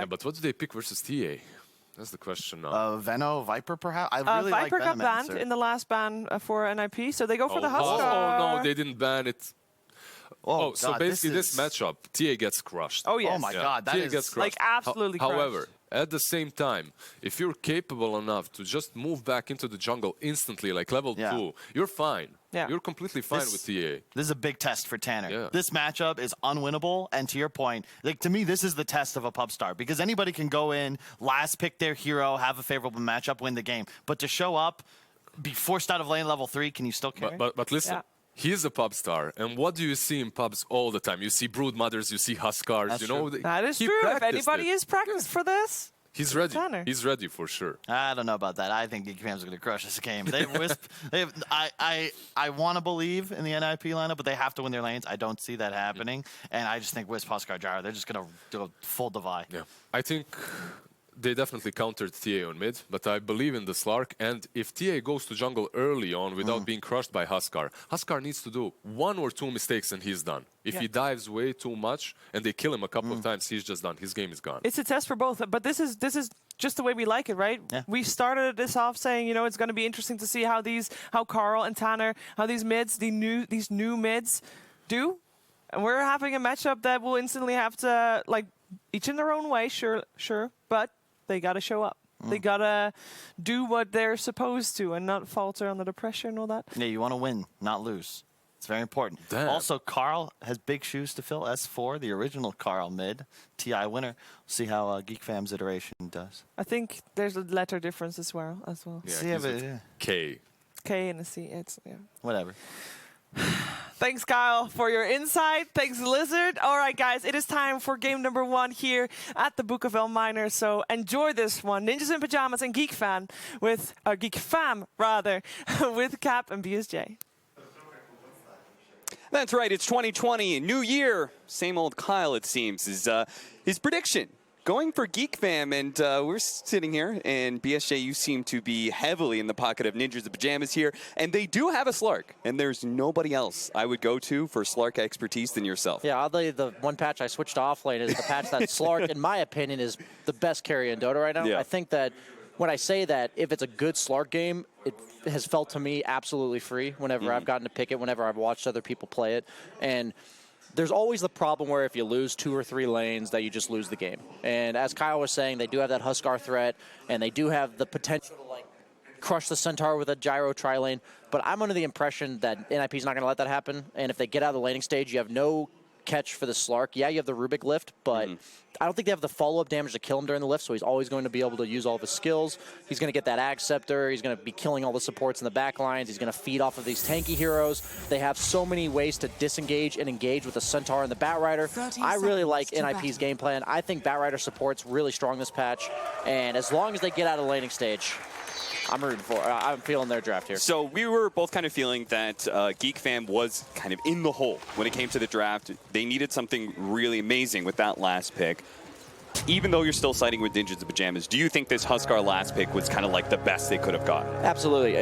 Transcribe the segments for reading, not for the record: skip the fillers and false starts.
Yeah, but what do they pick versus TA? That's the question now. Veno, Viper, perhaps? I really like Viper got Venom banned answer. in the last ban for NIP, so they go for the Huskar. Oh, no, they didn't ban it. Oh, so God, basically this is- matchup, TA gets crushed. Oh, yes. Oh my Yeah, God, that TA is gets crushed. like absolutely crushed. However, at the same time, if you're capable enough to just move back into the jungle instantly, like level 2, you're fine. Yeah. You're completely fine with TA. This is a big test for Tanner. Yeah. This matchup is unwinnable, and to your point, like to me, this is the test of a pub star because anybody can go in, last pick their hero, have a favorable matchup, win the game. But to show up, be forced out of lane level 3, can you still carry? But listen. Yeah. He's a pub star, and what do you see in pubs all the time? You see brood mothers, you see Huskars, That's you know. true. That is he true. If practiced anybody it. is practiced for this, He's ready. Tanner. He's ready for sure. I don't know about that. I think Geek Fams are going to crush this game. They Wisp. I want to believe in the NIP lineup, but they have to win their lanes. I don't see that happening, and I just think Wisp, Huskar, Gyro, they're just going to do a full divide. Yeah, I think they definitely countered TA on mid, but I believe in the Slark. And if TA goes to jungle early on without being crushed by Huskar, Huskar needs to do 1 or 2 mistakes and he's done. If he dives way too much and they kill him a couple of times, he's just done. His game is gone. it's a test for both. But this is just the way we like it, right? Yeah. We started this off saying, you know, it's going to be interesting to see how Carl and Tanner, how these new mids do. And we're having a matchup that will instantly have to, like, each in their own way, sure, but they got to show up. They got to do what they're supposed to and not falter under the pressure and all that. Yeah, you want to win, not lose. It's very important. Damn. Also, Carl has big shoes to fill. S4, the original Carl mid, TI winner. See how Geek Fam's iteration does. I think there's a letter difference as well. Yeah, he's a K. K and a C. Whatever. Thanks, Kyle, for your insight. Thanks, Lizard. All right, guys, it is time for game number 1 here at the Book of El Miner. So enjoy this one. Ninjas in Pajamas and Geek Fam with Cap and BSJ. That's right, it's 2020, new year. Same old Kyle, it seems, is his prediction. Going for Geek Fam, and we're sitting here, and BSJ, you seem to be heavily in the pocket of Ninjas in Pajamas here, and they do have a Slark, and there's nobody else I would go to for Slark expertise than yourself. Yeah, oddly, the one patch I switched to offlane is the patch that Slark, in my opinion, is the best carry in Dota right now. Yeah. I think that when I say that, if it's a good Slark game, it has felt to me absolutely free whenever I've gotten to pick it, whenever I've watched other people play it, and there's always the problem where if you lose 2 or 3 lanes that you just lose the game. And as Kyle was saying, they do have that Huskar threat, and they do have the potential to like crush the Centaur with a Gyro tri-lane. But I'm under the impression that NIP's not going to let that happen. And if they get out of the laning stage, you have no catch for the Slark. Yeah, you have the Rubik lift, but I don't think they have the follow-up damage to kill him during the lift, so he's always going to be able to use all of his skills. He's going to get that Ag Scepter. He's going to be killing all the supports in the back lines. He's going to feed off of these tanky heroes. They have so many ways to disengage and engage with the Centaur and the Batrider. I really like NIP's game plan. I think Batrider support's really strong this patch, and as long as they get out of the laning stage, I'm rooting for. I'm feeling their draft here. So we were both kind of feeling that Geek Fam was kind of in the hole when it came to the draft. They needed something really amazing with that last pick. Even though you're still siding with Ninjas in Pajamas, do you think this Huskar last pick was kind of like the best they could have got? Absolutely.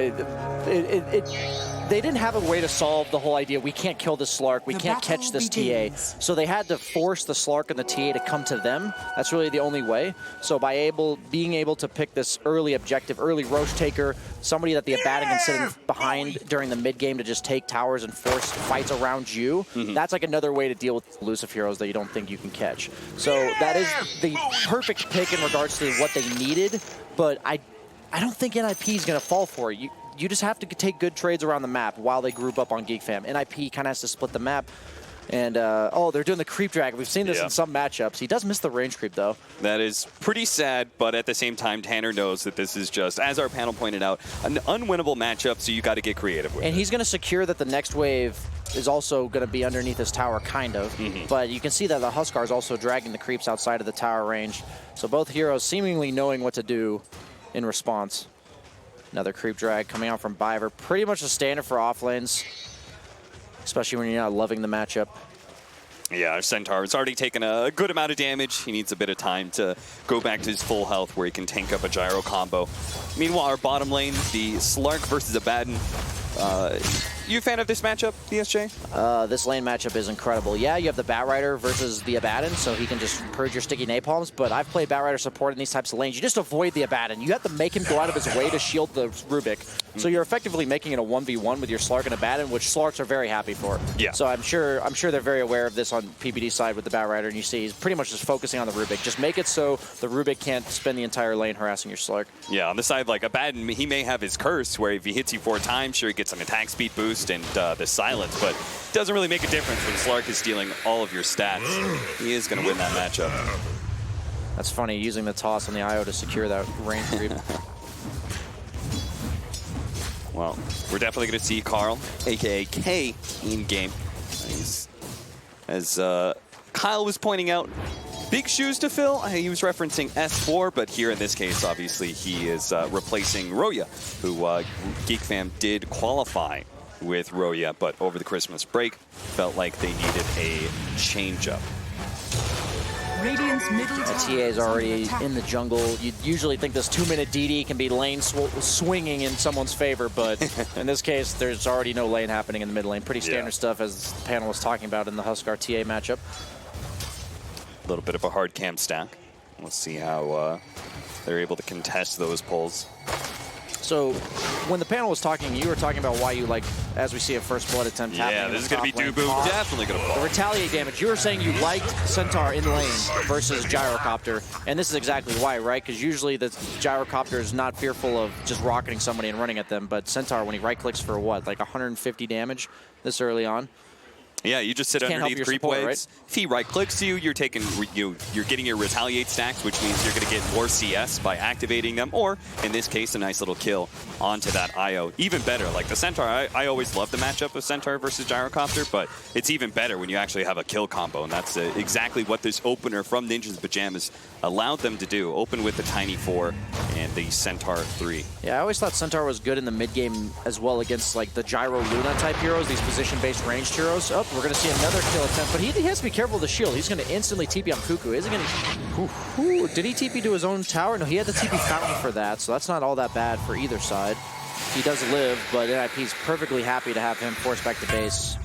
They didn't have a way to solve the whole idea, we can't kill this Slark, we can't catch this TA. So they had to force the Slark and the TA to come to them. That's really the only way. So by being able to pick this early objective, early Roche taker, somebody that the Abaddon can sit behind during the mid game to just take towers and force fights around you, that's like another way to deal with elusive heroes that you don't think you can catch. So that is the perfect pick in regards to what they needed, but I don't think NIP is going to fall for it. You just have to take good trades around the map while they group up on Geek Fam. NIP kind of has to split the map. And, oh, they're doing the creep drag. We've seen this in some matchups. He does miss the range creep, though. That is pretty sad, but at the same time, Tanner knows that this is just, as our panel pointed out, an unwinnable matchup, so you got to get creative with it. And he's going to secure that the next wave is also going to be underneath his tower, kind of. But you can see that the Huskar is also dragging the creeps outside of the tower range. So both heroes seemingly knowing what to do in response. Another creep drag coming out from Biver. Pretty much a standard for off lanes, especially when you're not loving the matchup. Yeah, our Centaur has already taken a good amount of damage. He needs a bit of time to go back to his full health where he can tank up a Gyro combo. Meanwhile, our bottom lane, the Slark versus Abaddon. You a fan of this matchup, BSJ? This lane matchup is incredible. Yeah, you have the Batrider versus the Abaddon, so he can just purge your sticky napalms, but I've played Batrider support in these types of lanes. You just avoid the Abaddon. You have to make him go out of his way to shield the Rubik. So you're effectively making it a 1v1 with your Slark and Abaddon, which Slarks are very happy for. Yeah. So I'm sure they're very aware of this on PBD side with the Batrider, and you see he's pretty much just focusing on the Rubik. Just make it so the Rubik can't spend the entire lane harassing your Slark. Yeah, on the side, like Abaddon, he may have his curse where if he hits you 4 times, sure, he gets an attack speed boost and the silence, but it doesn't really make a difference when Slark is stealing all of your stats. He is going to win that matchup. That's funny, using the toss on the IO to secure that range creep. Well, we're definitely going to see Carl, a.k.a. K, in game. As Kyle was pointing out, big shoes to fill. He was referencing S4, but here in this case, obviously, he is replacing Roya, who GeekFam did qualify with Roya, but over the Christmas break, felt like they needed a change-up. The TA is already in the jungle. You'd usually think this 2-minute DD can be lane swinging in someone's favor, but in this case, there's already no lane happening in the mid lane. Pretty standard stuff, as the panel was talking about in the Huskar TA matchup. A little bit of a hard cam stack. We'll see how they're able to contest those pulls. So when the panel was talking, you were talking about why you like, as we see a first blood attempt happening. Yeah, this is going to be Dubu. Definitely going to fall. The retaliate damage. You were saying you liked Centaur in lane versus Gyrocopter, and this is exactly why, right? Because usually the Gyrocopter is not fearful of just rocketing somebody and running at them, but Centaur, when he right-clicks for what, like 150 damage this early on? Yeah, you just sit underneath creep support, waves. right? If he right-clicks you, you're getting your retaliate stacks, which means you're going to get more CS by activating them, or in this case, a nice little kill onto that IO. Even better, like the Centaur, I always love the matchup of Centaur versus Gyrocopter, but it's even better when you actually have a kill combo, and that's exactly what this opener from Ninjas Pajamas allowed them to do. Open with the Tiny 4 and the Centaur 3. Yeah, I always thought Centaur was good in the mid-game as well against like the Gyro Luna type heroes, these position-based ranged heroes. Oh, we're going to see another kill attempt, but he has to be careful with the shield. He's going to instantly TP on Cuckoo. Isn't going to... Did he TP to his own tower? No, he had the TP fountain for that, so that's not all that bad for either side. He does live, but NIP's perfectly happy to have him forced back to base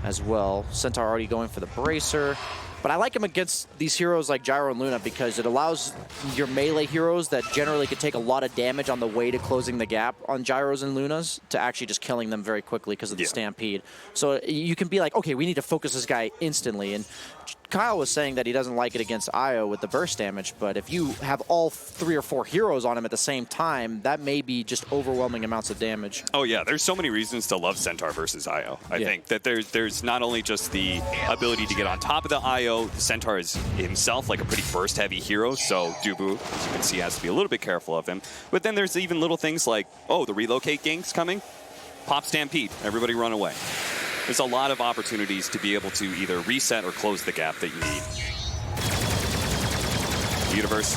as well. Centaur already going for the Bracer. But I like him against these heroes like Gyro and Luna because it allows your melee heroes that generally could take a lot of damage on the way to closing the gap on Gyros and Lunas to actually just killing them very quickly because of the Stampede. So you can be like, okay, we need to focus this guy instantly. And Kyle was saying that he doesn't like it against Io with the burst damage, but if you have all 3 or 4 heroes on him at the same time, that may be just overwhelming amounts of damage. Oh yeah, there's so many reasons to love Centaur versus Io. I think that there's not only just the ability to get on top of the Io, Centaur is himself like a pretty burst heavy hero, so Dubu, as you can see, has to be a little bit careful of him. But then there's even little things like, oh, the relocate gank's coming, pop Stampede, everybody run away. There's a lot of opportunities to be able to either reset or close the gap that you need. Universe,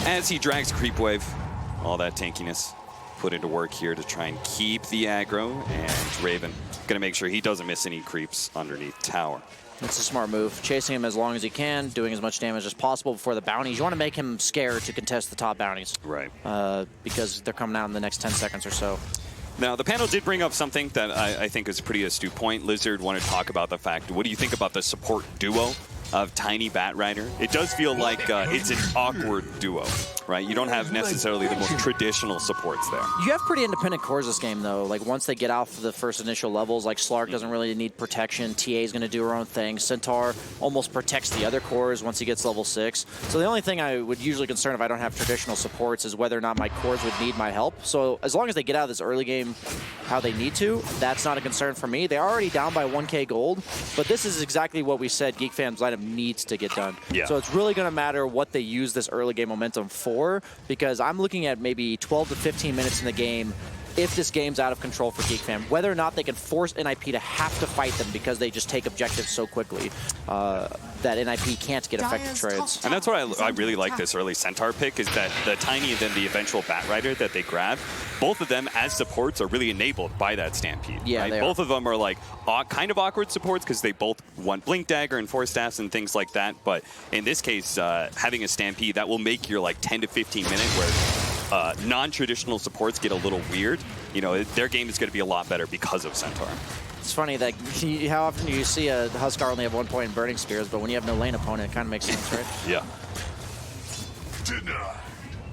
as he drags Creep Wave, all that tankiness put into work here to try and keep the aggro, and Raven gonna make sure he doesn't miss any creeps underneath tower. It's a smart move. Chasing him as long as he can, doing as much damage as possible before the bounties. You want to make him scared to contest the top bounties. Right. Because they're coming out in the next 10 seconds or so. Now, the panel did bring up something that I think is a pretty astute point. Lizard wanted to talk about the fact, what do you think about the support duo of Tiny Batrider? It does feel like it's an awkward duo, right? You don't have necessarily the most traditional supports there. You have pretty independent cores this game, though. Like, once they get out for the first initial levels, like Slark doesn't really need protection. TA is going to do her own thing. Centaur almost protects the other cores once he gets level 6. So the only thing I would usually concern if I don't have traditional supports is whether or not my cores would need my help. So as long as they get out of this early game how they need to, that's not a concern for me. They're already down by 1K gold, but this is exactly what we said GeekFam's lineup needs to get done. Yeah. So it's really going to matter what they use this early game momentum for, because I'm looking at maybe 12 to 15 minutes in the game if this game's out of control for GeekFam, whether or not they can force NIP to have to fight them because they just take objectives so quickly that NIP can't get effective trades. And that's what I really like this early Centaur pick, is that the Tiny and then the eventual Batrider that they grab, both of them as supports are really enabled by that Stampede. Yeah, right? Both of them are like kind of awkward supports because they both want Blink Dagger and Force Staffs and things like that. But in this case, having a Stampede, that will make your like 10 to 15 minute where non-traditional supports get a little weird. you know, their game is going to be a lot better because of Centaur. It's funny that how often do you see a Huskar only have 1 point in Burning Spears, but when you have no lane opponent, it kind of makes sense, right? Yeah.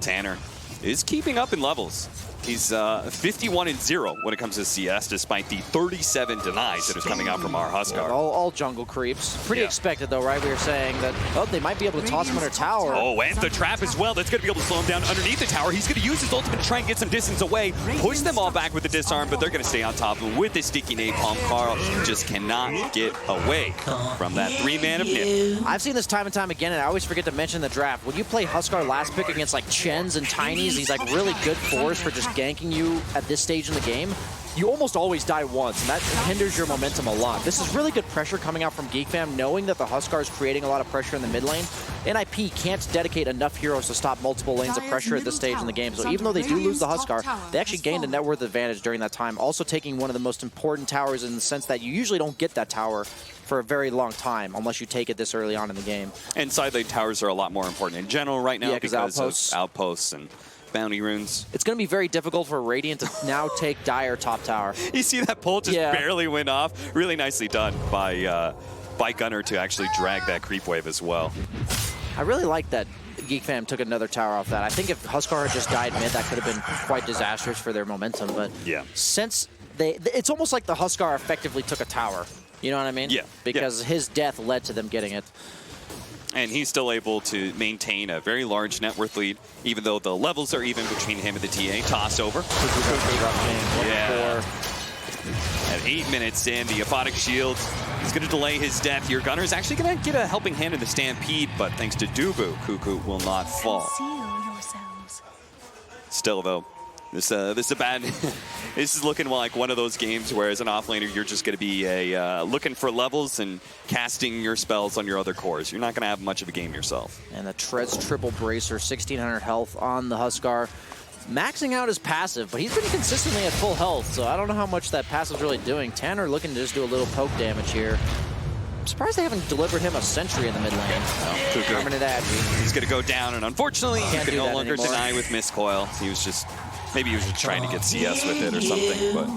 Tanner is keeping up in levels. He's 51-0 when it comes to CS, despite the 37 denies that is coming out from our Huskar. All jungle creeps. Pretty expected, though, right? We were saying that, oh, they might be able to toss him under tower. Oh, and the trap as well. That's going to be able to slow him down underneath the tower. He's going to use his ultimate to try and get some distance away, push them all back with the disarm, but they're going to stay on top of him with the sticky napalm. Karl just cannot get away from that 3-man of Nip. I've seen this time and time again, and I always forget to mention the draft. When you play Huskar last pick against like Chens and Tinies, these like really good fours for just ganking you at this stage in the game, you almost always die once, and that hinders your momentum a lot. This is really good pressure coming out from GeekFam, knowing that the Huskar is creating a lot of pressure in the mid lane. NIP can't dedicate enough heroes to stop multiple lanes of pressure at this stage in the game, so even though they do lose the Huskar, they actually gained a net worth advantage during that time, also taking one of the most important towers in the sense that you usually don't get that tower for a very long time unless you take it this early on in the game. And side lane towers are a lot more important in general right now because outposts. of outposts and bounty runes. It's going to be very difficult for Radiant to now take Dire top tower. You see that pull just barely went off. Really nicely done by Gunnar to actually drag that creep wave as well. I really like that GeekFam took another tower off that. I think if Huskar had just died mid, that could have been quite disastrous for their momentum. But since it's almost like the Huskar effectively took a tower. You know what I mean? Yeah. Because his death led to them getting it. And he's still able to maintain a very large net worth lead, even though the levels are even between him and the TA. Toss over. Yeah. At 8 minutes in, the Aphotic Shield is going to delay his death here. Gunnar is actually going to get a helping hand in the Stampede, but thanks to Dubu, Cuckoo will not fall. Still, though, this is a bad. This is looking like one of those games where, as an offlaner, you're just going to be looking for levels and casting your spells on your other cores. You're not going to have much of a game yourself. And the Treads triple bracer, 1,600 health on the Huskar. Maxing out his passive, but he's been consistently at full health, so I don't know how much that passive's really doing. Tanner looking to just do a little poke damage here. I'm surprised they haven't delivered him a sentry in the mid lane. Permanent Agi. He's going to go down, and unfortunately, he can no longer anymore. deny with Mistcoil. He was just, maybe he was just trying to get CS with it or something, but...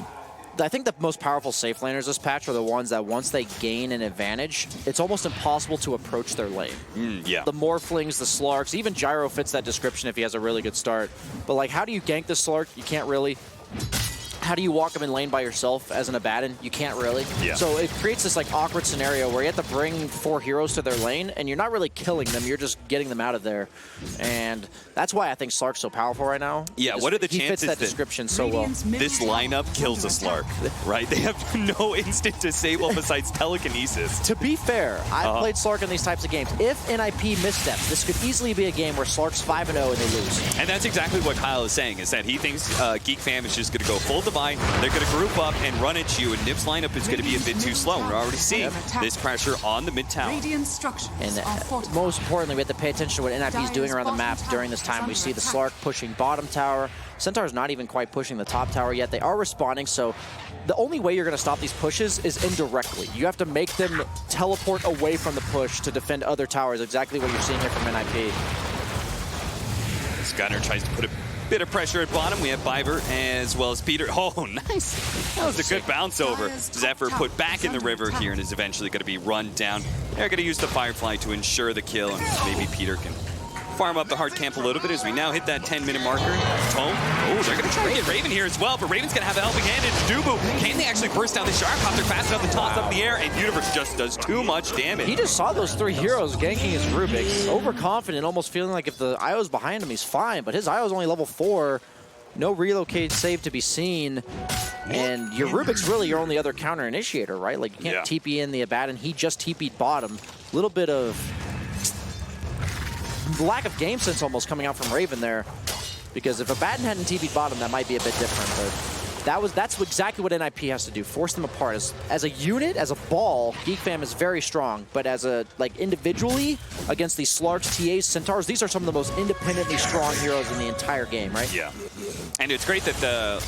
I think the most powerful safe laners this patch are the ones that once they gain an advantage, it's almost impossible to approach their lane. The Morphlings, the Slarks, even Gyro fits that description if he has a really good start. But like, how do you gank the Slark? You can't really. How do you walk him in lane by yourself as an Abaddon? You can't really. So it creates this like awkward scenario where you have to bring 4 heroes to their lane and you're not really killing them, you're just getting them out of there. And that's why I think Slark's so powerful right now. Yeah, what are the chances he fits that description so well. This lineup kills a Slark, right? They have no instant disable besides telekinesis. To be fair, I've played Slark in these types of games. If NIP missteps, this could easily be a game where Slark's 5-0 and they lose. And that's exactly what Kyle is saying, is that he thinks GeekFam is just going to go full divine. They're going to group up and run at you, and Nip's lineup is going to be a bit too slow. We're already seeing this pressure on the mid tower. And most importantly, we have to pay attention to what NIP is doing around the map during this time. We see the Slark pushing bottom tower. Centaur's not even quite pushing the top tower yet. They are responding, so the only way you're going to stop these pushes is indirectly. You have to make them teleport away from the push to defend other towers, exactly what you're seeing here from NIP. As Gunnar tries to put a bit of pressure at bottom. We have Biver as well as Peter. Oh, nice. That was a good bounce over. Zephyr put back in the river here and is eventually going to be run down. They're going to use the Firefly to ensure the kill, and maybe Peter can farm up the hard camp a little bit as we now hit that 10-minute marker. Tome. Oh, they're going to try to get Raven here as well, but Raven's going to have a helping hand. It's Dubu. Can they actually burst down the Sharkcopter fast enough to toss up in the air? And Universe just does too much damage. He just saw those 3 heroes ganking his Rubik. Overconfident, almost feeling like if the IO's behind him, he's fine. But his IO's only level 4. No relocate save to be seen. And your Rubik's really your only other counter initiator, right? Like, you can't TP in the Abaddon. He just TP'd bottom. A little bit of lack of game sense almost coming out from Raven there, because if Abaddon hadn't TP'd bottom, that might be a bit different. But that's exactly what NIP has to do, force them apart. As a unit, as a ball, GeekFam is very strong, but as a individually against these Slarks, TAs, Centaurs, these are some of the most independently strong heroes in the entire game, right? Yeah, and it's great that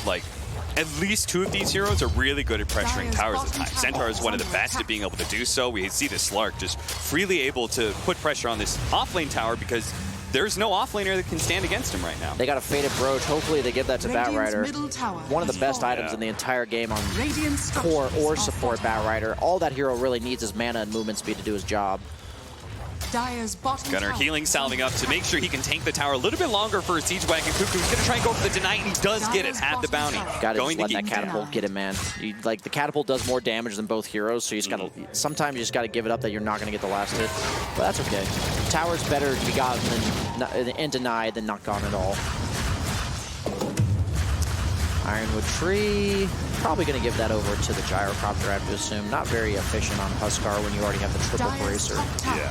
at least 2 of these heroes are really good at pressuring towers at times. Centaur is one of the best at being able to do so. We see the Slark just freely able to put pressure on this offlane tower because there's no offlaner that can stand against him right now. They got a Faded Brooch. Hopefully they give that to Batrider. One of the best items in the entire game on core or support Batrider. All that hero really needs is mana and movement speed to do his job. Gunnar healing, salving up to make sure he can tank the tower a little bit longer for Siege Wagon. Kuku's going to try and go for the deny, and he does get it at the bounty. Gotta just let that catapult get him, man. Like, the catapult does more damage than both heroes, so you just gotta, sometimes you just gotta give it up that you're not gonna get the last hit. But that's okay. Tower's better to be gotten and denied than not gone at all. Ironwood Tree, probably going to give that over to the Gyrocopter, I have to assume. Not very efficient on Huskar when you already have the triple bracer. Yeah.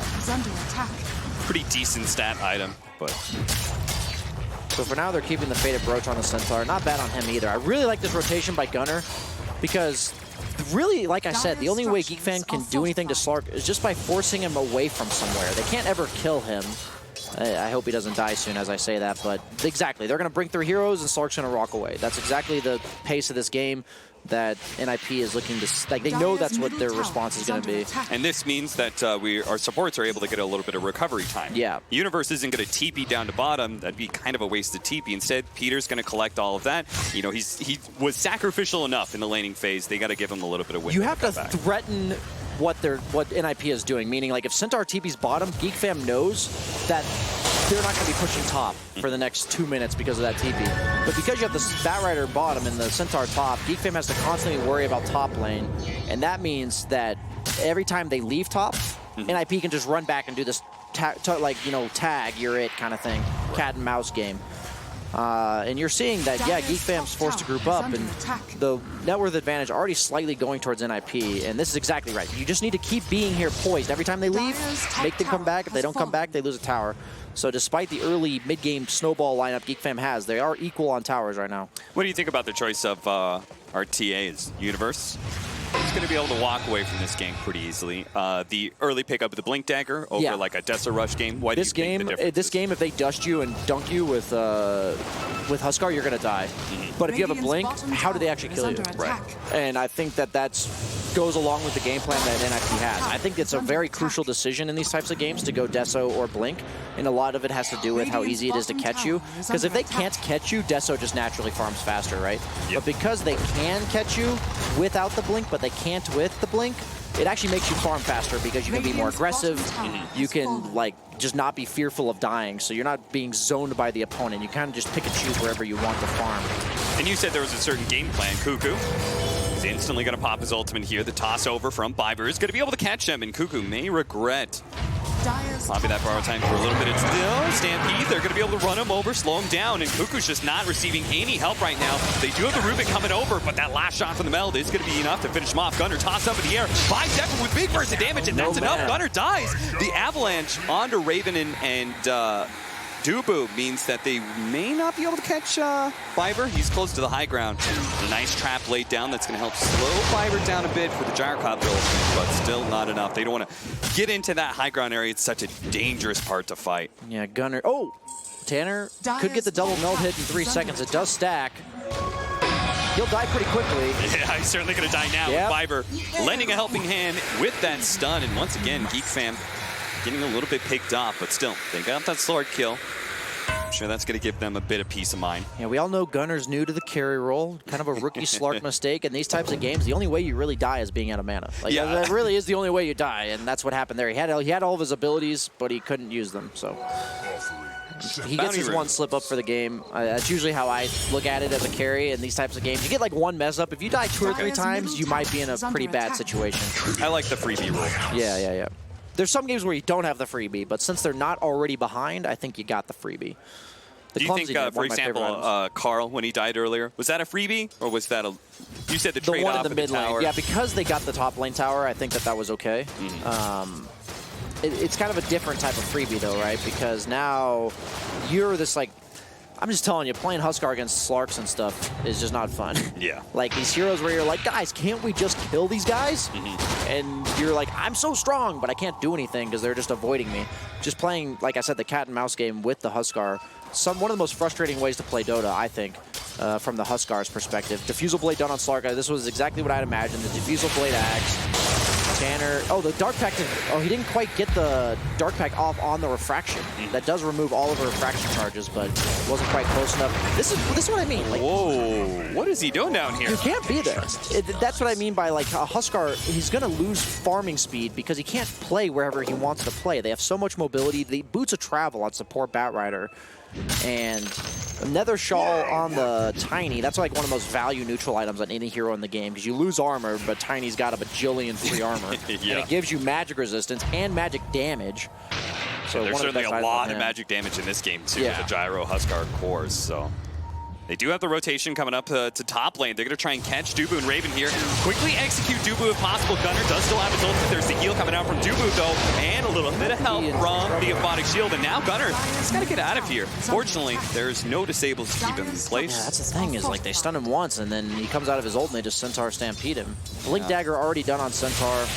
Pretty decent stat item, but... So for now, they're keeping the Faded Brooch on the Centaur. Not bad on him either. I really like this rotation by Gunnar because really, like I said, the only way GeekFam can do anything to Slark is just by forcing him away from somewhere. They can't ever kill him. I hope he doesn't die soon as I say that, but exactly. They're going to bring 3 heroes and Slark's going to rock away. That's exactly the pace of this game that NIP is looking to, like, they know that's what their response is going to be. And this means that our supports are able to get a little bit of recovery time. Yeah. Universe isn't going to TP down to bottom. That'd be kind of a wasted TP. Instead, Peter's going to collect all of that. You know, he was sacrificial enough in the laning phase. They got to give him a little bit of window. You have to threaten what NIP is doing, meaning like if Centaur TP's bottom, GeekFam knows that they're not going to be pushing top for the next 2 minutes because of that TP. But because you have the Batrider bottom and the Centaur top, GeekFam has to constantly worry about top lane, and that means that every time they leave top, NIP can just run back and do this tag, you're it kind of thing, cat and mouse game. And you're seeing that, yeah, GeekFam's forced to group up, and the net worth advantage already slightly going towards NIP, and this is exactly right. You just need to keep being here poised. Every time they leave, make them come back. If they don't come back, they lose a tower. So despite the early mid-game snowball lineup GeekFam has, they are equal on towers right now. What do you think about the choice of our TA's Universe? He's going to be able to walk away from this game pretty easily. The early pickup of the Blink Dagger over like a Dessa Rush game. Why do you think the difference this game, if they dust you and dunk you with Huskar, you're going to die. But if you have a Blink, how do they actually kill you? Right. And I think that goes along with the game plan that NIP has. I think it's a very crucial decision in these types of games to go Desso or Blink, and a lot of it has to do with how easy it is to catch you. Because if they can't catch you, Desso just naturally farms faster, right? Yep. But because they can catch you without the Blink, but they can't with the Blink, it actually makes you farm faster because you can be more aggressive. You can, like, just not be fearful of dying, so you're not being zoned by the opponent. You kind of just pick and choose wherever you want to farm. And you said there was a certain game plan. Kuku is instantly going to pop his ultimate here. The toss over from Biber is going to be able to catch him, and Kuku may regret popping that borrow time for a little bit of Stampede. They're going to be able to run him over, slow him down, and Kuku's just not receiving any help right now. They do have the Rubik coming over, but that last shot from the Meld is going to be enough to finish him off. Gunnar tossed up in the air, 5 seconds with big burst of damage, and that's enough. Gunnar dies. The avalanche onto Raven and Dubu means that they may not be able to catch Fiverr. He's close to the high ground. A nice trap laid down that's going to help slow Fiverr down a bit for the Gyrocopter, but still not enough. They don't want to get into that high ground area. It's such a dangerous part to fight. Yeah, Gunnar. Oh, Tanner could get the double meld hit in 3 seconds. It does stack. He'll die pretty quickly. Yeah, he's certainly going to die now. Yep. Fiverr lending a helping hand with that stun. And once again, GeekFam getting a little bit picked off, but still, they got that sword kill. I'm sure that's going to give them a bit of peace of mind. Yeah, we all know Gunnar's new to the carry role, kind of a rookie Slark mistake. In these types of games, the only way you really die is being out of mana. Like, yeah. That really is the only way you die, and that's what happened there. He had all of his abilities, but he couldn't use them, so. He gets his one slip up for the game. That's usually how I look at it as a carry in these types of games. You get like one mess up. If you die 2 or 3 times, you might be in a pretty bad situation. I like the freebie rule. Yeah. There's some games where you don't have the freebie, but since they're not already behind, I think you got the freebie. Do you think, for example, Carl, when he died earlier, was that a freebie, or was that a... You said the trade-off one in the mid lane. tower. Yeah, because they got the top lane tower, I think that was okay. It's kind of a different type of freebie, though, right? Because now you're this, like... I'm just telling you, playing Huskar against Slarks and stuff is just not fun. Yeah. Like, these heroes where you're like, guys, can't we just kill these guys? And you're like, I'm so strong, but I can't do anything because they're just avoiding me. Just playing, like I said, the cat and mouse game with the Huskar, one of the most frustrating ways to play Dota, I think, from the Huskar's perspective. Diffusal Blade done on Slark, this was exactly what I'd imagined. The Diffusal Blade Axe Tanner. Oh, the Dark Pact. Oh, he didn't quite get the Dark Pact off on the refraction. That does remove all of the refraction charges, but wasn't quite close enough. This is what I mean. Like, Whoa, what is he doing down here? you can't be there. That's what I mean by like a Huskar. He's going to lose farming speed because he can't play wherever he wants to play. They have so much mobility. The boots of travel on support Batrider. And Nether Shawl on the Tiny, that's like one of the most value neutral items on any hero in the game because you lose armor, but Tiny's got a bajillion free armor. Yeah. And it gives you magic resistance and magic damage. So There's one of the certainly best a items lot on of him. magic damage in this game, too, Yeah. with the Gyro Huskar cores, so... They do have the rotation coming up to top lane. They're going to try and catch Dubu and Raven here. Quickly execute Dubu if possible. Gunner does still have his ultimate. There's the heal coming out from Dubu, though, and a little bit of help from the Aphotic Shield. And now Gunner has got to get out of here. Fortunately, there's no disables to keep him in place. Yeah, that's the thing is like they stun him once and then he comes out of his ult and they just Centaur Stampede him. Blink Dagger already done on Centaur.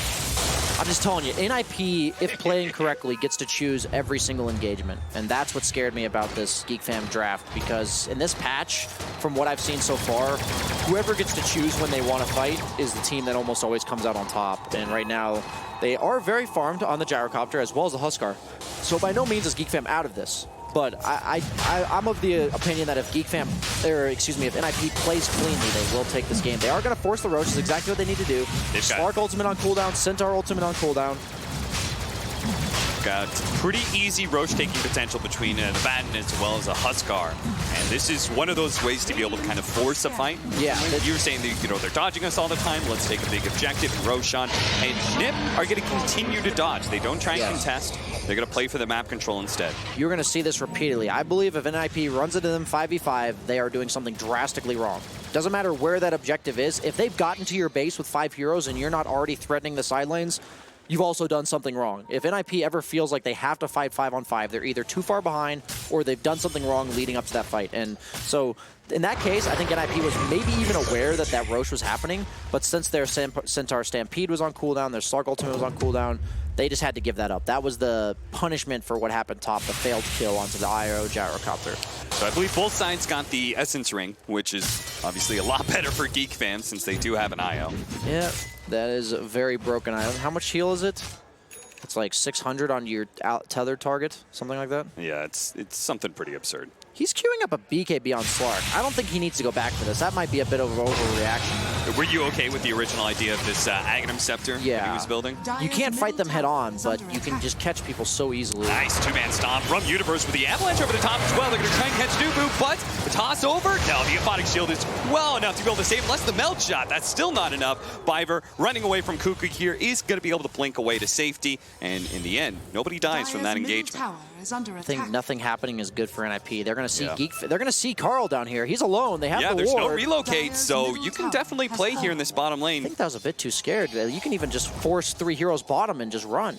I'm just telling you, NIP, if playing correctly, gets to choose every single engagement. And that's what scared me about this Geek Fam draft, because in this patch, from what I've seen so far, whoever gets to choose when they want to fight is the team that almost always comes out on top. And right now, they are very farmed on the Gyrocopter as well as the Huskar. So by no means is Geek Fam out of this. But I'm of the opinion that if Geek Fam, or excuse me, if NIP plays cleanly, they will take this game. They are going to force the Roach, is exactly what they need to do. Slark ultimate on cooldown, Centaur ultimate on cooldown. Got pretty easy Roach taking potential between the Batten as well as a Huskar. And this is one of those ways to be able to kind of force a fight. Yeah. You were saying that, they're dodging us all the time. Let's take a big objective. And Roshan and Nip are going to continue to dodge. They don't try and contest. They're going to play for the map control instead. You're going to see this repeatedly. I believe if NIP runs into them 5v5, they are doing something drastically wrong. Doesn't matter where that objective is. If they've gotten to your base with 5 heroes and you're not already threatening the side lanes, you've also done something wrong. If NIP ever feels like they have to fight 5-on-5, they're either too far behind or they've done something wrong leading up to that fight. And so in that case, I think NIP was maybe even aware that that Roche was happening, but since their Centaur Stampede was on cooldown, their Slark Ultimate was on cooldown, they just had to give that up. That was the punishment for what happened top, the failed kill onto the IO Gyrocopter. So I believe both sides got the Essence Ring, which is obviously a lot better for Geek fans since they do have an IO. Yeah, that is a very broken item. How much heal is it? It's like 600 on your tethered target, something like that. Yeah, it's something pretty absurd. He's queuing up a BKB on Slark. I don't think he needs to go back for this. That might be a bit of an overreaction. Were you okay with the original idea of this Aghanim Scepter that he was building? You can't fight them head on, but you can just catch people so easily. Nice two-man stomp from Universe with the Avalanche over the top as well. They're going to try and catch Dubu, but the toss over. No, the Aphotic Shield is well enough to be able to save him. Less the melt shot. That's still not enough. Biver running away from Kuku here is going to be able to blink away to safety. And in the end, nobody dies from that engagement. I think nothing happening is good for NIP. They're going to see they're going to see Carl down here. He's alone. They have the there's no ward. relocate, so you can definitely play here in this bottom I lane. think that was a bit too scared. You can even just force 3 heroes bottom and just run.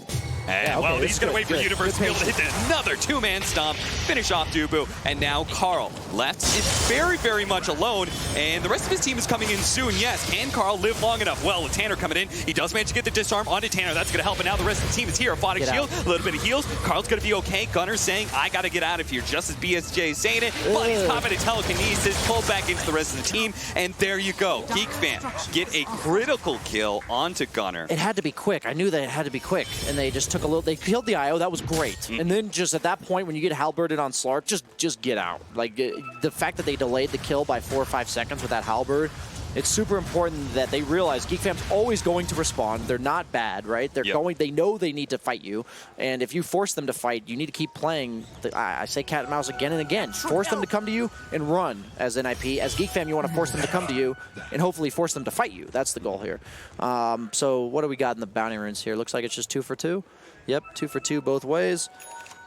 And well, he's going to wait for Universe to be able to hit another two-man stomp, finish off Dubu, and now Carl left is very, very much alone, and the rest of his team is coming in soon. Yes, can Carl live long enough? Well, with Tanner coming in, he does manage to get the disarm onto Tanner. That's going to help, and now the rest of the team is here. Aphotic Shield, a little bit of heals. Carl's going to be okay. Gunner's saying, I got to get out of here, just as BSJ is saying it, but he's popping a telekinesis, pulled back into the rest of the team, and there you go. Geek Fam get a critical kill onto Gunner. It had to be quick. I knew that it had to be quick, and they just took a little. They killed the IO. That was great. And then just at that point, when you get halberded on Slark, just get out. Like the fact that they delayed the kill by 4 or 5 seconds with that halberd. It's super important that they realize Geek Fam's always going to respond. They're not bad, right? They're going. They know they need to fight you, and if you force them to fight, you need to keep playing. I say cat and mouse again and again. Force them to come to you and run as NIP. As Geek Fam, you want to force them to come to you and hopefully force them to fight you. That's the goal here. So what do we got in the bounty runes here? Looks like it's just 2 for 2. Yep, 2 for 2 both ways.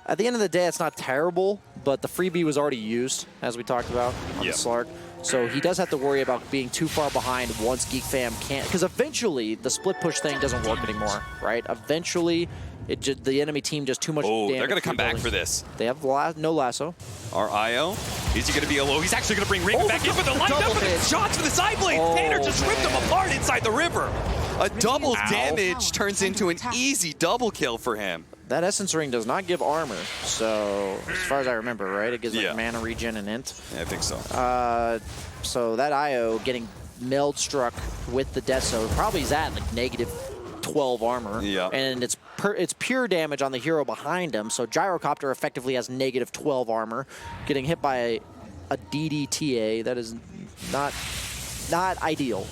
At the end of the day, it's not terrible, but the freebie was already used, as we talked about on the Slark. So he does have to worry about being too far behind once Geek Fam can't, because eventually the split push thing doesn't work anymore, right? Eventually, the enemy team just too much damage. They're going to come back for this. They have no lasso. Our IO, is he going to be low? He's actually going to bring Raven back in with the line up with the shots for the side blade. Tanner just ripped him apart inside the river. A double damage turns into an easy double kill for him. That Essence Ring does not give armor, so as far as I remember, right? It gives like mana regen and int. Yeah, I think so. So that IO getting meld struck with the Death Zone probably is at like negative 12 armor. Yeah. And it's pure damage on the hero behind him. So Gyrocopter effectively has negative 12 armor. Getting hit by a DDTA, that is not ideal,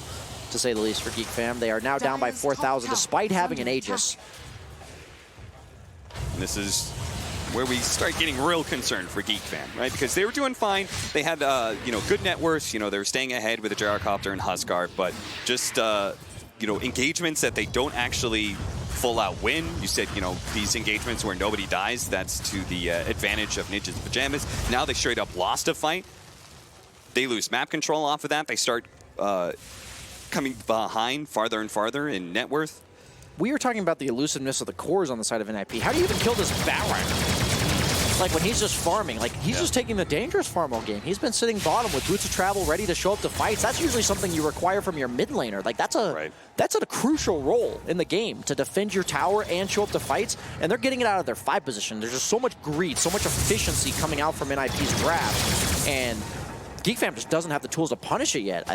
to say the least, for Geek Fam. They are now down by 4,000 despite having an Aegis. And this is where we start getting real concerned for Geek Fam, right? Because they were doing fine. They had, good net worths. They were staying ahead with the Gyrocopter and Huskar, but just, engagements that they don't actually full out win. You said, these engagements where nobody dies, that's to the advantage of Ninja's Pajamas. Now they straight up lost a fight. They lose map control off of that. They start coming behind farther and farther in net worth. We were talking about the elusiveness of the cores on the side of NIP. How do you even kill this Batrider? Like when he's just farming, like he's just taking the dangerous farm all game. He's been sitting bottom with boots of travel, ready to show up to fights. That's usually something you require from your mid laner. Like that's a crucial role in the game to defend your tower and show up to fights. And they're getting it out of their 5 position. There's just so much greed, so much efficiency coming out from NIP's draft, and Geek Fam just doesn't have the tools to punish it yet.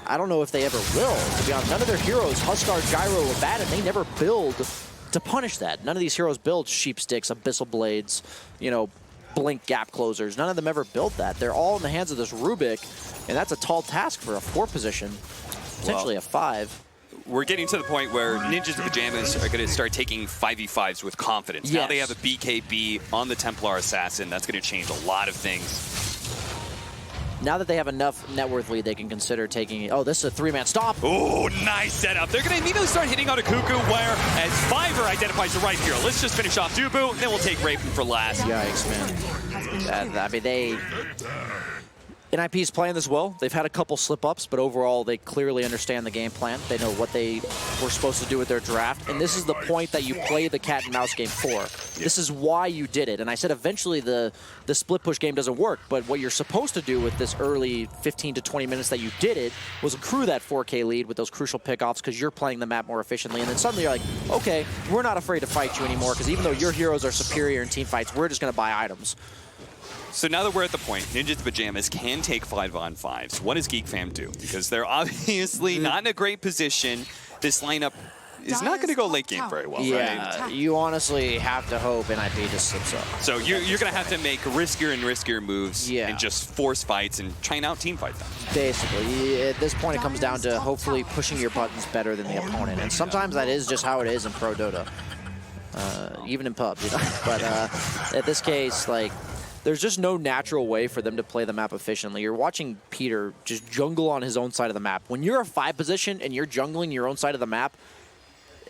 I don't know if they ever will. To be honest, none of their heroes, Huskar, Gyro, Abaddon, they never build to punish that. None of these heroes build Sheep Sticks, Abyssal Blades, Blink Gap Closers. None of them ever built that. They're all in the hands of this Rubik, and that's a tall task for a 4 position, potentially a 5. We're getting to the point where Ninjas in Pajamas are going to start taking 5v5s with confidence. Yes. Now they have a BKB on the Templar Assassin. That's going to change a lot of things. Now that they have enough net worth lead, they can consider taking... Oh, this is a 3-man stop. Oh, nice setup. They're going to immediately start hitting on a Cuckoo, where as Fiverr identifies the right hero. Let's just finish off Dubu, and then we'll take Raven for last. Yikes, man. NIP's playing this well. They've had a couple slip-ups, but overall, they clearly understand the game plan. They know what they were supposed to do with their draft, and this is the point that you play the cat and mouse game for. This is why you did it. And I said eventually the split push game doesn't work, but what you're supposed to do with this early 15 to 20 minutes that you did it was accrue that 4K lead with those crucial pickoffs because you're playing the map more efficiently. And then suddenly you're like, okay, we're not afraid to fight you anymore because even though your heroes are superior in team fights, we're just going to buy items. So now that we're at the point, Ninjas Pajamas can take 5-on-5s. What does Geek Fam do? Because they're obviously not in a great position. This lineup is not going to go late game very well, right? You honestly have to hope NIP just slips up. So you're going to have to make riskier and riskier moves and just force fights and try and out-team fight them. Basically, at this point it comes down to hopefully pushing your buttons better than the opponent. And sometimes that is just how it is in Pro Dota. Even in PUBG, But at this case, there's just no natural way for them to play the map efficiently. You're watching Peter just jungle on his own side of the map. When you're a 5 position and you're jungling your own side of the map,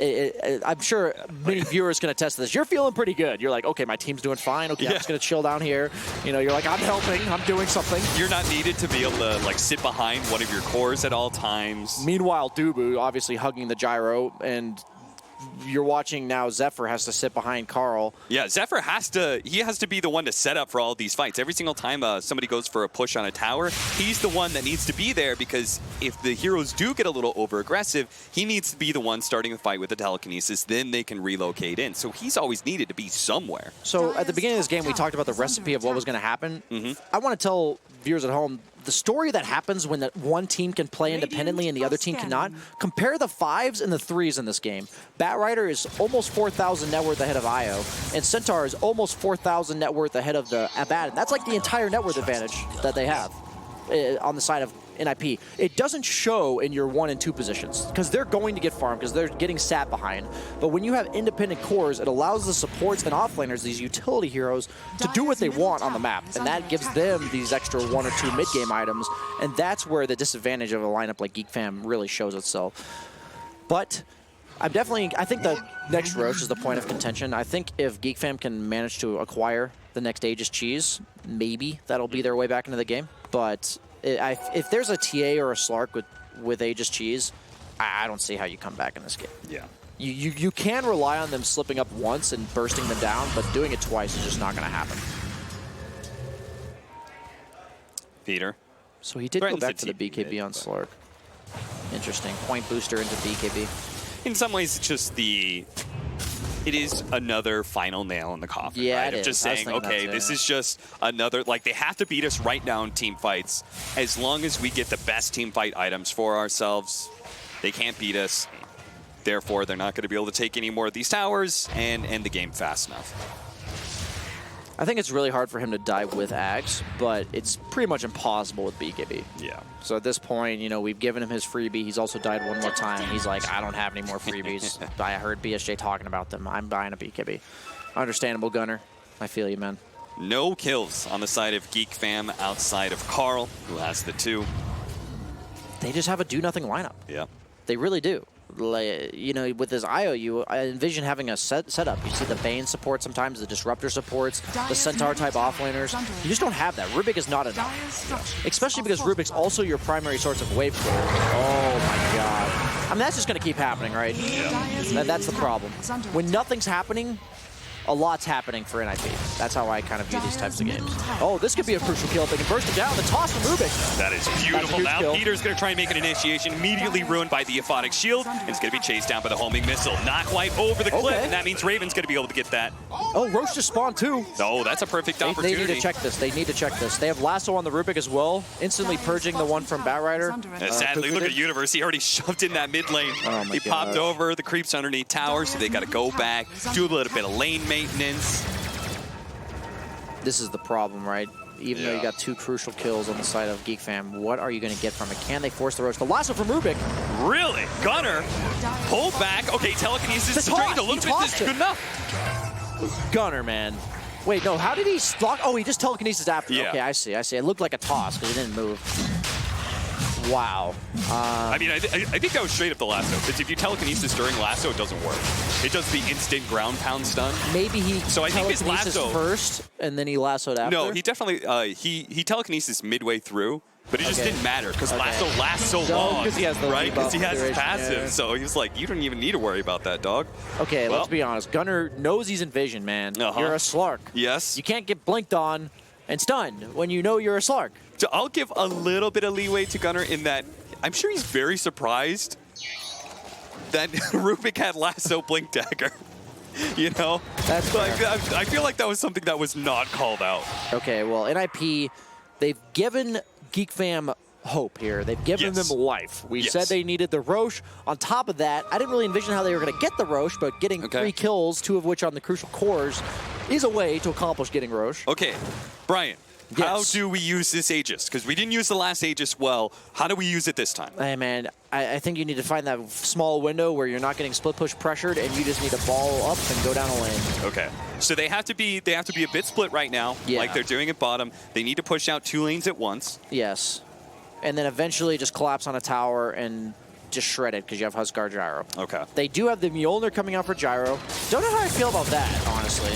I'm sure many viewers can attest to this. You're feeling pretty good. You're like, okay, my team's doing fine. Okay, I'm just going to chill down here. You're like, I'm helping. I'm doing something. You're not needed to be able to sit behind one of your cores at all times. Meanwhile, Dubu obviously hugging the gyro, and you're watching now Zephyr has to sit behind Carl. Yeah, Zephyr has to be the one to set up for all of these fights. Every single time somebody goes for a push on a tower, he's the one that needs to be there because if the heroes do get a little over-aggressive, he needs to be the one starting the fight with the telekinesis, then they can relocate in. So he's always needed to be somewhere. So at the beginning of this game, we talked about the recipe of what was going to happen. I want to tell viewers at home, the story that happens when one team can play independently and the other team cannot, compare the 5s and the 3s in this game. Batrider is almost 4,000 net worth ahead of Io, and Centaur is almost 4,000 net worth ahead of the Abaddon. That's like the entire net worth advantage that they have on the side of NIP. It doesn't show in your 1 and 2 positions because they're going to get farmed because they're getting sat behind. But when you have independent cores, it allows the supports and offlaners, these utility heroes, to do what they want on the map. And that gives them these extra 1 or 2 mid-game items. And that's where the disadvantage of a lineup like Geek Fam really shows itself. But I think the next Roche is the point of contention. I think if Geek Fam can manage to acquire the next Aegis Cheese, maybe that'll be their way back into the game. But if there's a TA or a Slark with Aegis Cheese, I don't see how you come back in this game. Yeah. You can rely on them slipping up once and bursting them down, but doing it twice is just not going to happen. Peter. So he did go back to the BKB on Slark. Interesting. Point booster into BKB. In some ways, it's just it is another final nail in the coffin, yeah, right? It of just is. saying, okay, this is just another, they have to beat us right now in team fights. As long as we get the best team fight items for ourselves, they can't beat us. Therefore, they're not going to be able to take any more of these towers and end the game fast enough. I think it's really hard for him to die with Axe, but it's pretty much impossible with BKB. Yeah. So at this point, you know, we've given him his freebie. He's also died one more time. He's like, I don't have any more freebies. I heard BSJ talking about them. I'm buying a BKB. Understandable, Gunnar. I feel you, man. No kills on the side of Geek Fam outside of Carl, who has the 2. They just have a do-nothing lineup. Yeah. They really do. Like, you know, with this IOU, I envision having a setup. You see the Bane support sometimes, the Disruptor supports, the Centaur-type offlaners. You just don't have that. Rubik is not enough. Especially because Rubik's also your primary source of wave clear. Oh, my God. I mean, that's just going to keep happening, right? Yeah. That's the problem. When nothing's happening, a lot's happening for NIP. That's how I kind of view these types of games. Oh, this could be a crucial kill if they can burst it down. The toss from Rubik. That is beautiful. Now kill. Peter's going to try and make an initiation, immediately ruined by the Aphotic Shield, and it's going to be chased down by the homing missile. Not quite over the cliff, and that means Raven's going to be able to get that. Oh, Roche just spawned too. Oh, that's a perfect They opportunity. need to check this. They need to check this. They have Lasso on the Rubik as well, instantly purging the one from Batrider. Sadly, look at Universe. He already shoved in that mid lane. He popped over. The creeps underneath tower, so they got to go back, do a little bit of lane maintenance. This is the problem, right? Even though you got 2 crucial kills on the side of Geek Fam, what are you going to get from it? Can they force the Roche? The Lasso from Rubik. Really? Gunnar, pull back. Okay, telekinesis The straight. toss. A little He bit tossed good it. enough. Gunnar, man. Wait, no, how did he block? Oh, he just telekinesis after. Yeah. Okay, I see. It looked like a toss because he didn't move. Wow. I mean, I think that was straight up the lasso. Because if you telekinesis during lasso, it doesn't work. It does the instant ground pound stun. Maybe he So I think his telekinesis lasso first, and then he lassoed after? No, he definitely he telekinesis midway through, but it just Okay. didn't matter because Okay. lasso lasts so No, long, 'cause he has the right? Because he rebuff has his duration, passive, yeah. so he's like, you don't even need to worry about that, dog. Okay, Well. let's be honest. Gunnar knows he's in vision, man. Uh-huh. You're a Slark. Yes. You can't get blinked on and stunned when you know you're a Slark. So I'll give a little bit of leeway to Gunnar in that I'm sure he's very surprised that Rubik had lasso blink dagger. You know, That's like fair. I feel like that was something that was not called out. Okay, well, NIP, they've given Geek Fam hope here. They've given Yes. them life. We Yes. said they needed the Roche. On top of that, I didn't really envision how they were going to get the Roche, but getting Okay. 3 kills, 2 of which on the crucial cores, is a way to accomplish getting Roche. Okay, Brian. How Yes. do we use this Aegis? Because we didn't use the last Aegis well. How do we use it this time? Hey, man, I think you need to find that small window where you're not getting split push pressured, and you just need to ball up and go down a lane. Okay. So they have to be a bit split right now, Yeah. like they're doing at bottom. They need to push out 2 lanes at once. Yes. And then eventually just collapse on a tower and just shred it because you have Huskar Gyro. Okay. They do have the Mjolnir coming out for Gyro. Don't know how I feel about that, honestly,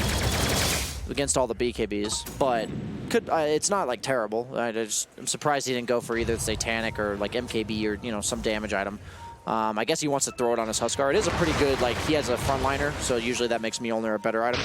against all the BKBs, but it's not like terrible. I'm surprised he didn't go for either Satanic or like MKB or some damage item. I guess he wants to throw it on his Huskar. It is a pretty good, he has a frontliner, so usually that makes Mjolnir a better item.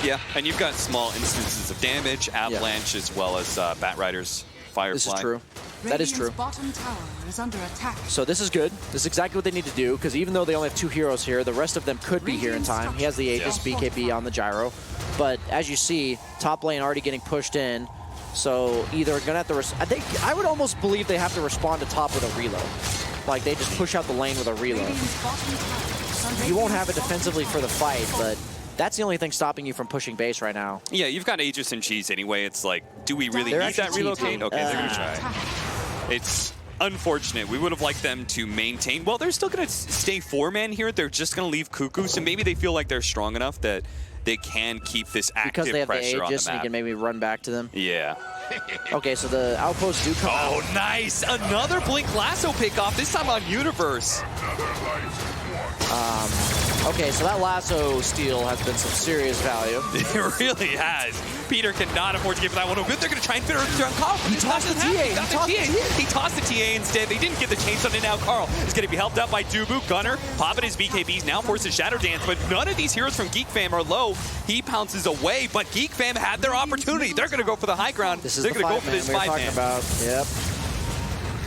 Yeah, and you've got small instances of damage, Avalanche, as well as Batrider's Firefly. This is true. That is true. Bottom tower is under attack. So this is good. This is exactly what they need to do, because even though they only have 2 heroes here, the rest of them could be here in time. He has the Aegis BKB on the Gyro. But as you see, top lane already getting pushed in. So either going to have to... I would almost believe they have to respond to top with a reload. Like, they just push out the lane with a reload. Radiant's bottom tower is under You won't have it attack. defensively for the fight, but that's the only thing stopping you from pushing base right now. Yeah, you've got Aegis and Cheese anyway. It's like, do we really They're need that actually relocate? teaming. Okay, they're going to try. It's unfortunate. We would have liked them to maintain. Well, they're still going to stay 4-man here. They're just going to leave Cuckoo, so maybe they feel like they're strong enough that they can keep this active Because they have the pressure on the Aegis and you map. can maybe run back to them. Yeah. Okay, so the outposts do come out. Oh, nice! Another Blink Lasso pickoff, this time on Universe. Okay, so that Lasso steal has been some serious value. It really has. Peter cannot afford to give that one away. They're going to try and fit her on Carl. He tossed the TA. He tossed the TA instead. They didn't get the chase on it now. Carl is going to be helped out by Dubu. Gunnar popping his BKBs, now forces Shadow Dance, but none of these heroes from Geek Fam are low. He pounces away, but Geek Fam had their opportunity. They're going to go for the high ground. This is They're the going to go five for man this we were talking 5-man. about. Yep.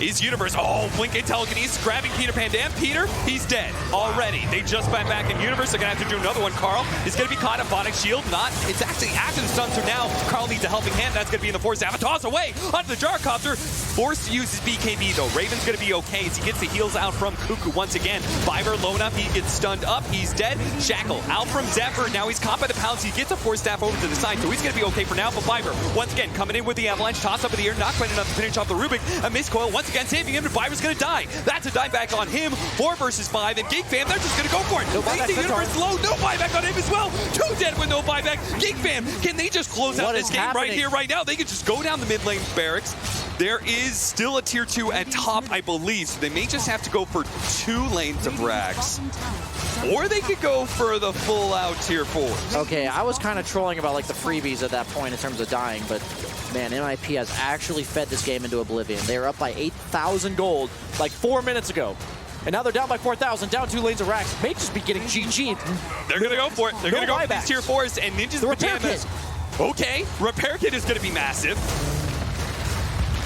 is Universe. Oh, Blink Telekinesis grabbing Peter Pandan. Peter, he's dead already. They just went back in Universe. They're going to have to do another one. Carl is going to be caught. Phonics shield, not. It's actually after the stun, so now Carl needs a helping hand. That's going to be in the Force Staff. Toss away onto the Gyrocopter. Forced to use his BKB, though. Raven's going to be okay as he gets the heals out from Kuku once again. Viper low enough. He gets stunned up. He's dead. Shackle out from Zephyr. Now he's caught by the Pounce. He gets a Force Staff over to the side, so he's going to be okay for now. But Viper, once again, coming in with the Avalanche. Toss up in the air. Not quite enough to finish off the Rubik. A Mist Coil once again saving him, and Viper's going to die. That's a dieback on him. 4 versus 5, and Geek Fam, they're just going to go for it. No They buyback, see Universe Centaur. low. No buyback on him as well. 2 dead with no buyback. Geek Fam, can they just close out What this is game right happening? here, right now? They could just go down the mid lane barracks. There is still a tier 2 at top, I believe, so they may just have to go for 2 lanes of Rax. Or they could go for the full out tier 4. Okay, I was kind of trolling about like the freebies at that point in terms of dying, but man, MIP has actually fed this game into oblivion. They were up by 8,000 gold like 4 minutes ago. And now they're down by 4,000, down 2 lanes of Rax. May just be getting GG'd. They're going to go for it. They're No going to go for buybacks. these tier 4s, and Ninja's The repair Pajamas. Okay, repair kit is going to be massive.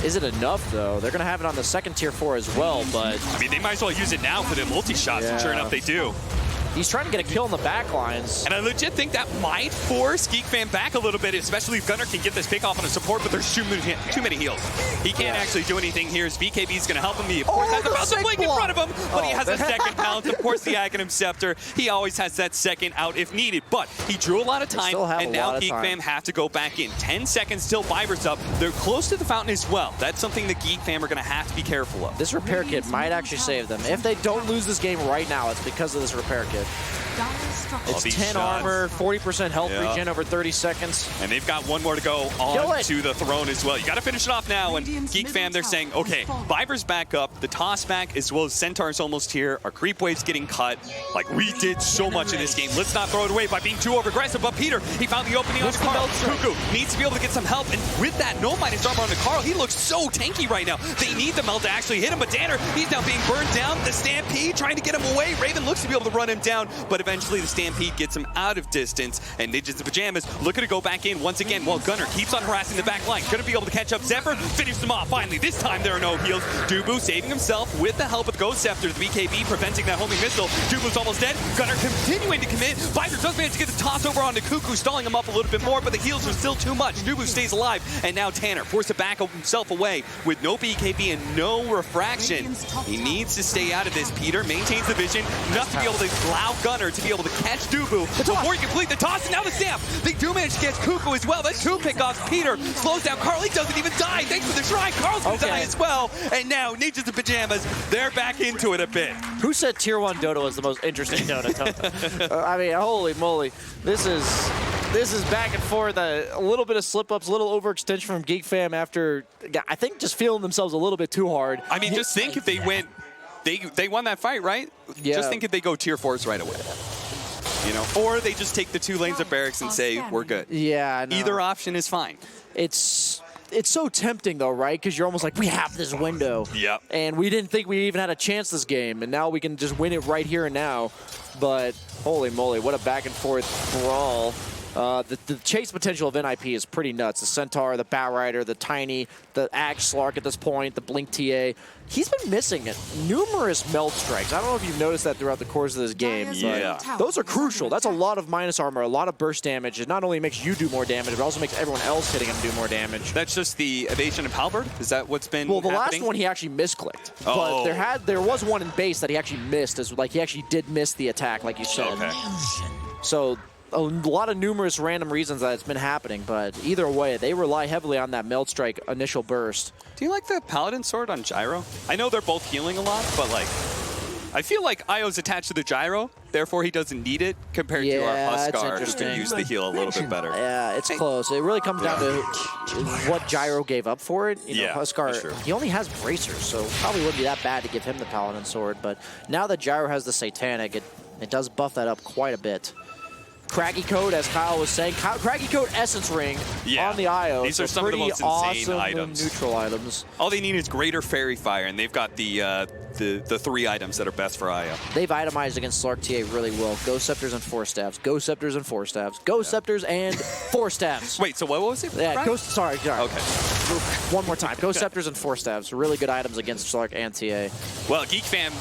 Is it enough, though? They're going to have it on the second tier 4 as well, but I mean, they might as well use it now for the multi-shots, and sure Yeah. enough, they do. he's trying to get a kill in the back lines. And I legit think that might force Geek Fam back a little bit, especially if Gunnar can get this pick off on a support, but there's too many heals. He can't actually do anything here. His BKB is going to help him. He, of course, has a the Bounce sick Blink in block. front of him, but he Oh, has a second pounce. Of course, the Aghanim Scepter. He always has that second out if needed, but he drew a lot of time, still have and a now lot of Geek time. Fam have to go back in. 10 seconds till Viper's up. They're close to the fountain as well. That's something the Geek Fam are going to have to be careful of. This repair kit might actually save them. If they don't lose this game right now, it's because of this repair kit. It's these 10 shots. armor, 40% health Yeah. regen over 30 seconds. And they've got one more to go Kill on it. to the throne as well. You got to finish it off now. And Geek Fam, they're saying, okay, Viper's back up, the toss back, as well as Centaur's almost here. Our creep wave's getting cut. Like, we did so much in this game. Let's not throw it away by being too over-aggressive. But Peter, he found the opening on Carl. Kuku needs to be able to get some help. And with that, no minus armor on the Carl. He looks so tanky right now. They need the melt to actually hit him. But Danner, he's now being burned down. The Stampede trying to get him away. Raven looks to be able to run him down. But eventually, the Stampede gets him out of distance. And Ninjas in Pajamas looking to go back in once again while Gunnar keeps on harassing the back line. Going to be able to catch up Zephyr, finish them off. Finally, this time there are no heals. Dubu saving himself with the help of Ghost Scepter. The BKB preventing that homing missile. Dubu's almost dead. Gunnar continuing to commit. Viper does manage to get the toss over onto Kuku, stalling him up a little bit more, but the heals are still too much. Dubu stays alive, and now Tanner forced to back himself away with no BKB and no refraction. He needs to stay out of this. Peter maintains the vision, enough to be able to allow Gunnar to be able to catch Dubu before he complete the toss, and now the stamp. They do manage to catch Kuku as well. That's 2 pickoffs. Peter slows down. Carl, he doesn't even die. Thanks for the try. Carl's gonna die as well. And now Ninjas in Pajamas, they're back into it a bit. Who said Tier 1 Dota was the most interesting Dota? I mean, holy moly. This is back and forth. A little bit of slip-ups, a little overextension from Geek Fam after, I think, just feeling themselves a little bit too hard. I mean, just think if they went, they won that fight, right? Yeah. Just think if they go tier 4s right away. You know, or they just take the 2 lanes of barracks and say, we're good. Yeah, I know. Either option is fine. It's so tempting, though, right? Because you're almost like, we have this window. Yep. And we didn't think we even had a chance this game, and now we can just win it right here and now. But holy moly, what a back-and-forth brawl. The chase potential of NIP is pretty nuts. The Centaur, the Batrider, the Tiny, the Axe Slark at this point, the Blink TA. He's been missing numerous melt strikes. I don't know if you've noticed that throughout the course of this game. Yeah. But those are crucial. That's a lot of minus armor, a lot of burst damage. It not only makes you do more damage, but also makes everyone else hitting him do more damage. That's just the evasion of Halberd? Is that what's been Well, the happening? last one he actually misclicked, Oh. but there was one in base that he actually missed. Like he actually did miss the attack, like you said. Okay. So a lot of numerous random reasons that it's been happening, but either way, they rely heavily on that melt strike initial burst. Do you like the Paladin Sword on Gyro? I know they're both healing a lot, but like, I feel like Io's attached to the Gyro, therefore he doesn't need it compared to our Yeah, that's Huskar, who interesting. can use the heal a little bit better. Yeah, it's close. It really comes down to what Gyro gave up for it. You know, Yeah, that's true. Huskar, he only has bracers, so probably wouldn't be that bad to give him the Paladin Sword. But now that Gyro has the Satanic, it does buff that up quite a bit. Craggy Code, as Kyle was saying. Craggy Code Essence Ring on the IO. These are so some of the pretty most insane awesome items. Neutral items. All they need is greater Fairy Fire, and they've got the 3 items that are best for Io. They've itemized against Slark TA really well. Ghost Scepters and Force Staffs. Ghost Scepters and Force Staffs. Ghost Scepters and Force Staffs. Wait, so what was it? Yeah, Right? Sorry. Okay. one more time. Ghost Scepters and Force Staves. Really good items against Slark and TA. Well, Geek Fam,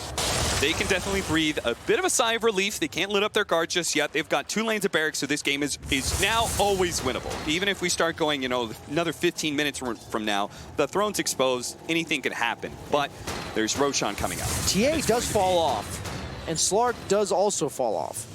they can definitely breathe a bit of a sigh of relief. They can't lit up their guard just yet. They've got 2 lanes of barracks, so this game is now always winnable. Even if we start going, another 15 minutes from now, the throne's exposed, anything could happen. But there's Roshan coming out. TA does fall off, and Slark does also fall off.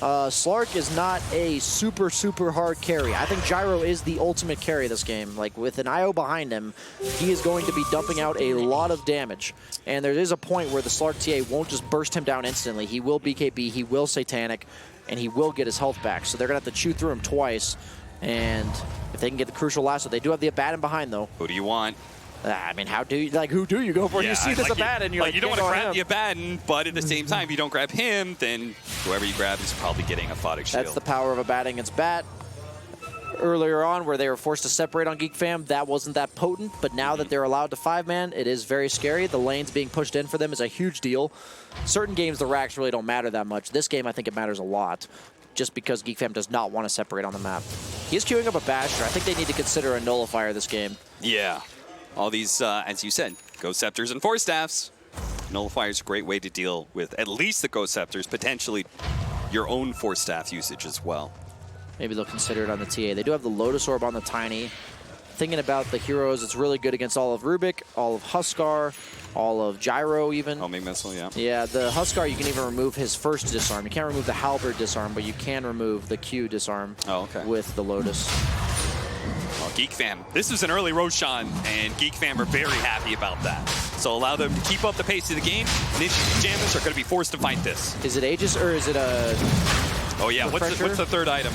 Slark is not a super, super hard carry. I think Gyro is the ultimate carry this game. Like, with an IO behind him, he is going to be dumping out a lot of damage. And there is a point where the Slark TA won't just burst him down instantly. He will BKB, he will Satanic, and he will get his health back. So they're going to have to chew through him twice. And if they can get the crucial lasso, they do have the Abaddon behind, though. Who do you want? I mean, who do you go for? You see this Abaddon, you're like, you don't want to grab him. the Abaddon, but at the same time, if you don't grab him, then whoever you grab is probably getting a Photic Shield. That's the power of Abaddon against Bat. Earlier on, where they were forced to separate on Geek Fam, that wasn't that potent, but now that they're allowed to 5-man, it is very scary. The lanes being pushed in for them is a huge deal. Certain games, the racks really don't matter that much. This game, I think it matters a lot, just because Geek Fam does not want to separate on the map. He's queuing up a Basher. I think they need to consider a Nullifier this game. Yeah. All these, as you said, Ghost Scepters and Force Staffs. Nullifier is a great way to deal with at least the Ghost Scepters, potentially your own Force Staff usage as well. Maybe they'll consider it on the TA. They do have the Lotus Orb on the Tiny. Thinking about the heroes, it's really good against all of Rubik, all of Huskar, all of Gyro even. Homing Missile, yeah. Yeah, the Huskar, you can even remove his first disarm. You can't remove the Halberd disarm, but you can remove the Q disarm with the Lotus. Well, Geek Fam, this was an early Roshan, and Geek Fam are very happy about that. So allow them to keep up the pace of the game. Ninjas and Pajamas are going to be forced to fight this. Is it Aegis or is it a... Oh yeah, what's the third item?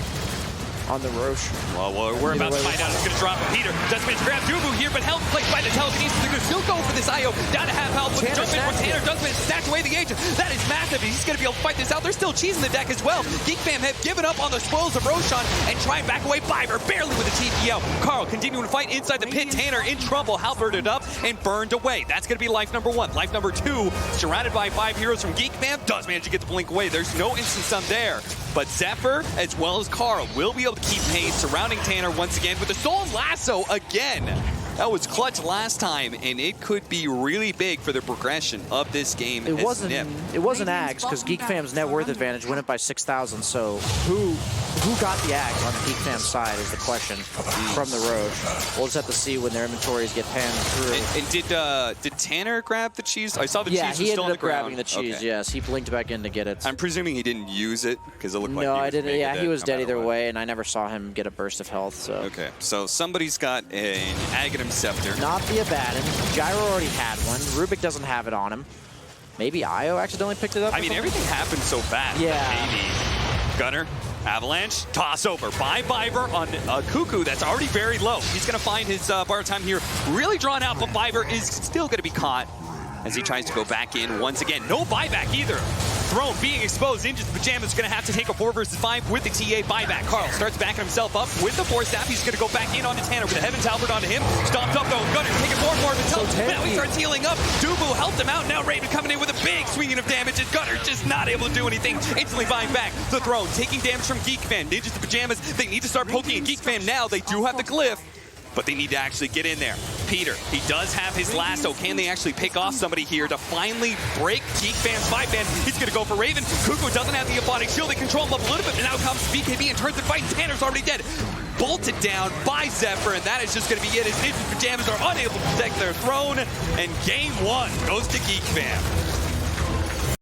On the Roche. Well, we're about to find out. It's going to drop a Peter. Doesn't mean to grab Dubu here, but held like by the telekinesis. They're going to still go for this IO. Down to half health with the jump in from Tanner. Doesn't snatch away the agent. That is massive. He's going to be able to fight this out. There's still cheese in the deck as well. Geek Fam have given up on the spoils of Roshan and try and back away Fiverr barely with a TPO. Carl continuing to fight inside the pit. Tanner in trouble. Halberded up and burned away. That's going to be life number 1. Life number 2, surrounded by 5 heroes from Geek Fam, does manage to get the blink away. There's no instance on there. But Zephyr, as well as Carl, will be able to keep pace surrounding Tanner once again with the Stolen Lasso again. That was clutch last time, and it could be really big for the progression of this game. It wasn't Ags, because Geek Fam's net worth advantage went up by 6,000, so who got the Ags on the Geek Fam side is the question from the Roche. We'll just have to see when their inventories get panned through. And did Tanner grab the cheese? I saw the cheese was he still on ended the up ground. grabbing the cheese, yes. He blinked back in to get it. I'm presuming he didn't use it, because it looked like he was I didn't. Yeah, he was dead either what. way, and I never saw him get a burst of health. So Okay, so somebody's got an Aghanim Scepter. not the Abaddon. Gyro already had one. Rubik doesn't have it on him. Maybe Io accidentally picked it up. I mean, everything happened so fast. Yeah. Maybe. Gunner, Avalanche, toss over by Fiverr on a Cuckoo that's already very low. He's going to find his bar time here really drawn out, but Fiverr is still going to be caught as he tries to go back in once again. No buyback either. Throne being exposed. Ninjas Pajamas going to have to take a 4 versus 5 with the TA buyback. Carl starts backing himself up with the Force Staff. He's going to go back in onto Tanner with the Heaven's Halberd onto him. Stomped up though. Gunner taking more and more of his health. Now he starts healing up. Dubu helped him out. Now Raven coming in with a big swinging of damage, and Gunner just not able to do anything. Instantly buying back the Throne, taking damage from Geek Fan. Ninjas the Pajamas, they need to start poking at Geek Fan now. They do have the glyph, but they need to actually get in there. Peter, he does have his lasso. Can they actually pick off somebody here to finally break Geek Fan's 5-man? He's going to go for Raven. Cuckoo doesn't have the Aphotic Shield. They control him up a little bit, but now comes BKB and turns the fight. Tanner's already dead. Bolted down by Zephyr, and that is just going to be it as Ninja Pajamas are unable to protect their throne, and game 1 goes to Geek Fan.